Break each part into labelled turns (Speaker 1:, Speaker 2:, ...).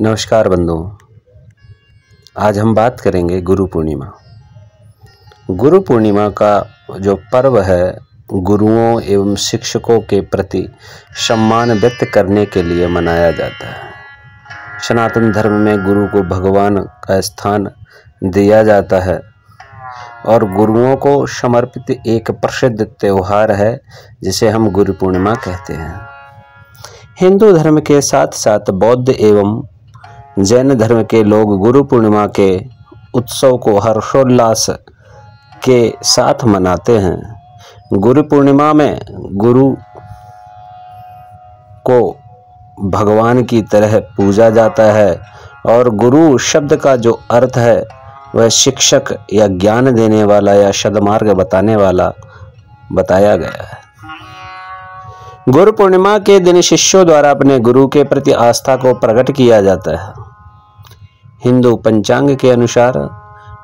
Speaker 1: नमस्कार बंधुओं, आज हम बात करेंगे गुरु पूर्णिमा। गुरु पूर्णिमा का जो पर्व है, गुरुओं एवं शिक्षकों के प्रति सम्मान व्यक्त करने के लिए मनाया जाता है। सनातन धर्म में गुरु को भगवान का स्थान दिया जाता है और गुरुओं को समर्पित एक प्रसिद्ध त्यौहार है जिसे हम गुरु पूर्णिमा कहते हैं। हिंदू धर्म के साथ साथ बौद्ध एवं जैन धर्म के लोग गुरु पूर्णिमा के उत्सव को हर्षोल्लास के साथ मनाते हैं। गुरु पूर्णिमा में गुरु को भगवान की तरह पूजा जाता है और गुरु शब्द का जो अर्थ है वह शिक्षक या ज्ञान देने वाला या सद्मार्ग बताने वाला बताया गया है। गुरु पूर्णिमा के दिन शिष्यों द्वारा अपने गुरु के प्रति आस्था को प्रकट किया जाता है। हिंदू पंचांग के अनुसार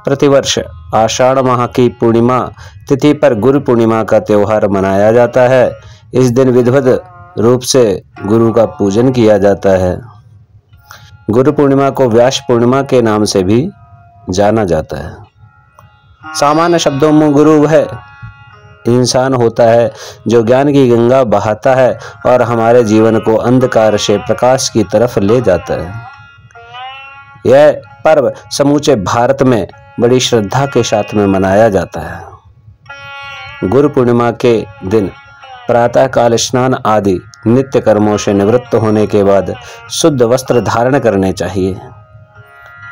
Speaker 1: प्रतिवर्ष आषाढ़ माह की पूर्णिमा तिथि पर गुरु पूर्णिमा का त्यौहार मनाया जाता है। इस दिन विधिवत रूप से गुरु का पूजन किया जाता है। गुरु पूर्णिमा को व्यास पूर्णिमा के नाम से भी जाना जाता है। सामान्य शब्दों में गुरु वह इंसान होता है जो ज्ञान की गंगा बहाता है और हमारे जीवन को अंधकार से प्रकाश की तरफ ले जाता है। यह पर्व समूचे भारत में बड़ी श्रद्धा के साथ में मनाया जाता है। गुरु पूर्णिमा के दिन प्रातः काल स्नान आदि नित्य कर्मों से निवृत्त होने के बाद शुद्ध वस्त्र धारण करने चाहिए।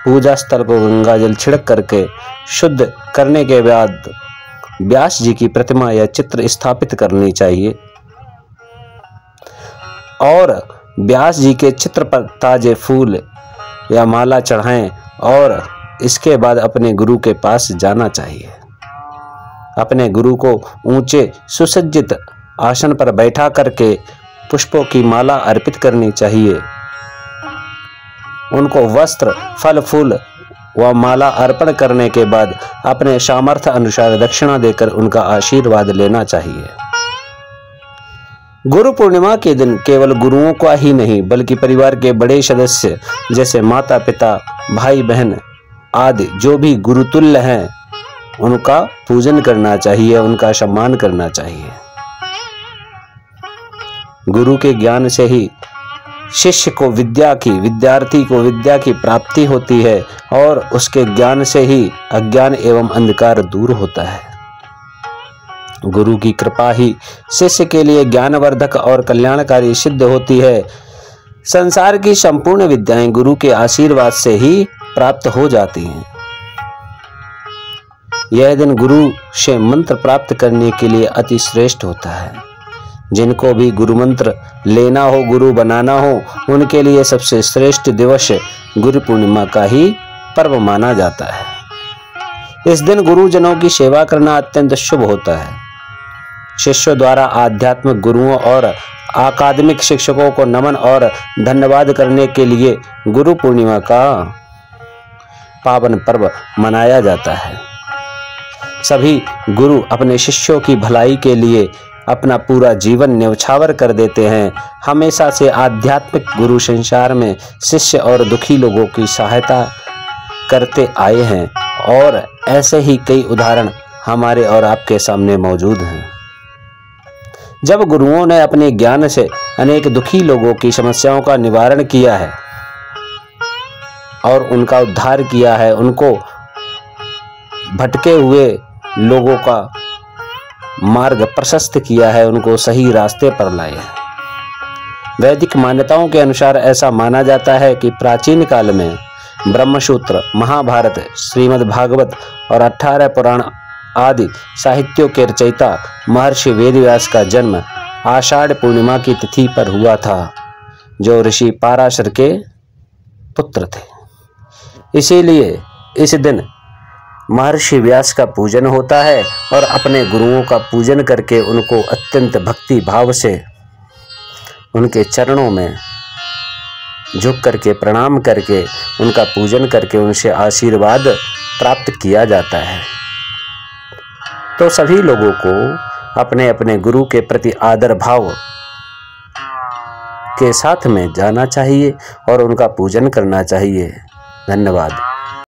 Speaker 1: पूजा स्थल को गंगा जल छिड़क करके शुद्ध करने के बाद व्यास जी की प्रतिमा या चित्र स्थापित करनी चाहिए और व्यास जी के चित्र पर ताजे फूल या माला चढ़ाएं और इसके बाद अपने गुरु के पास जाना चाहिए। अपने गुरु को ऊंचे सुसज्जित आसन पर बैठा करके पुष्पों की माला अर्पित करनी चाहिए। उनको वस्त्र, फल फूल व माला अर्पण करने के बाद अपने सामर्थ्य अनुसार दक्षिणा देकर उनका आशीर्वाद लेना चाहिए। गुरु पूर्णिमा के दिन केवल गुरुओं का ही नहीं बल्कि परिवार के बड़े सदस्य जैसे माता पिता, भाई बहन आदि जो भी गुरुतुल्य हैं उनका पूजन करना चाहिए, उनका सम्मान करना चाहिए। गुरु के ज्ञान से ही शिष्य को विद्यार्थी को विद्या की प्राप्ति होती है और उसके ज्ञान से ही अज्ञान एवं अंधकार दूर होता है। गुरु की कृपा ही शिष्य के लिए ज्ञानवर्धक और कल्याणकारी सिद्ध होती है। संसार की संपूर्ण विद्याएं गुरु के आशीर्वाद से ही प्राप्त हो जाती हैं। यह दिन गुरु से मंत्र प्राप्त करने के लिए अति श्रेष्ठ होता है। जिनको भी गुरु मंत्र लेना हो, गुरु बनाना हो, उनके लिए सबसे श्रेष्ठ दिवस गुरु पूर्णिमा का ही पर्व माना जाता है। इस दिन गुरुजनों की सेवा करना अत्यंत शुभ होता है। शिष्यों द्वारा आध्यात्मिक गुरुओं और अकादमिक शिक्षकों को नमन और धन्यवाद करने के लिए गुरु पूर्णिमा का पावन पर्व मनाया जाता है। सभी गुरु अपने शिष्यों की भलाई के लिए अपना पूरा जीवन न्यौछावर कर देते हैं। हमेशा से आध्यात्मिक गुरु संसार में शिष्य और दुखी लोगों की सहायता करते आए हैं और ऐसे ही कई उदाहरण हमारे और आपके सामने मौजूद हैं। जब गुरुओं ने अपने ज्ञान से अनेक दुखी लोगों की समस्याओं का निवारण किया है और उनका उद्धार किया है, उनको भटके हुए लोगों का मार्ग प्रशस्त किया है, उनको सही रास्ते पर लाए हैं। वैदिक मान्यताओं के अनुसार ऐसा माना जाता है कि प्राचीन काल में ब्रह्मसूत्र, महाभारत, श्रीमद् भागवत और 18 पुराण आदि साहित्यों के रचयिता महर्षि वेदव्यास का जन्म आषाढ़ पूर्णिमा की तिथि पर हुआ था, जो ऋषि पाराशर के पुत्र थे। इसीलिए इस दिन महर्षि व्यास का पूजन होता है और अपने गुरुओं का पूजन करके उनको अत्यंत भक्ति भाव से उनके चरणों में झुक करके प्रणाम करके उनका पूजन करके उनसे आशीर्वाद प्राप्त किया जाता है। तो सभी लोगों को अपने अपने गुरु के प्रति आदर भाव के साथ में जाना चाहिए और उनका पूजन करना चाहिए। धन्यवाद।